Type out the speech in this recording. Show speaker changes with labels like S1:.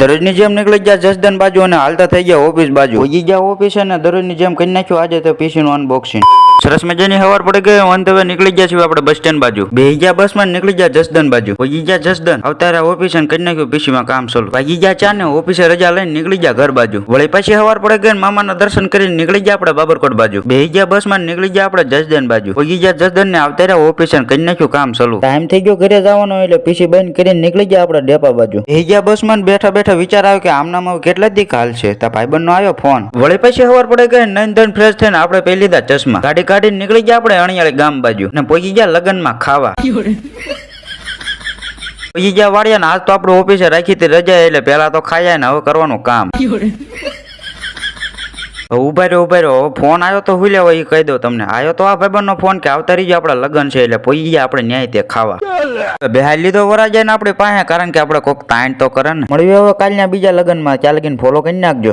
S1: દરરોજની જેમ નીકળી ગયા જસદન બાજુ અને હાલતા થઈ ગયા ઓફિસ બાજુ. પહોંચી ગયા ઓફિસ અને દરરોજની જેમ કરી નાખ્યું આજે તો પીસી નું અનબોક્સિંગ. સરસ મજાની સવાર પડી ગઈ. ઓન ધ વે નીકળી ગયા છીએ આપણે બસ સ્ટેન્ડ બાજુ. બેહી ગયા બસ માં નીકળી ગયા જસદન બાજુ. પહોંચી ગયા જસદન અવતારા ઓફિસ અને કરી નાખ્યું પીસી માં કામ ચાલુ. વાગી ગયા 4 ને ઓફિસે રજા લઈને નીકળી ગયા ઘર બાજુ. વળી પાછી સવાર પડી ગઈ મામાના દર્શન કરીને નીકળી ગયા આપણે બાબરકોટ બાજુ. બેહી ગયા બસ માં નીકળી ગયા આપણે જસદન બાજુ. પહોંચી ગયા જસદન ને અવતારા ઓફિસ અને કરી નાખ્યું કામ ચાલુ. ટાઈમ થઈ ગયો ઘરે જવાનો એટલે પીસી બંધ કરીને નીકળી ગયા આપણે ડેપા બાજુ. બેહી ગયા બસ માં બેઠા બેઠા વિચાર આવ્યો કે આમનામાં કેટલા દી હાલ છે. તા ભાઈબંધ નો આવ્યો ફોન. વળી પછી સવાર પડે ગઈ નૈન ધન ફ્રેશ થઈને આપણે પહેરી લીધા ચશ્મા. ગાડી કાઢીને નીકળી ગયા આપણે અણિયાળી ગામ બાજુ ને પહોંચી ગયા લગનમાં ખાવા. પહોંચી ગયા વાડિયા ને આજ તો આપણે ઓફિસે રાખી હતી રજા એટલે પેલા તો ખાયા ને હવે કરવાનું કામ. ઉભા રહ્યો ફોન આવ્યો તો હુલ્યા હોય એ કહી દો તમને. આવ્યો તો આ ભાઈબંધ નો ફોન કે આવતા રહીજો આપડા લગન છે એટલે પહોંચી ગયા આપણે ન્યાય તે ખાવા. બેહાઈ લીધો વરા જાય ને આપડે પાસે કારણ કે આપડે કોક તાણ તો કરે ને. મળ્યું હવે કાલના બીજા લગન માં. ત્યાં લગીને ફોલો કરી નાખજો.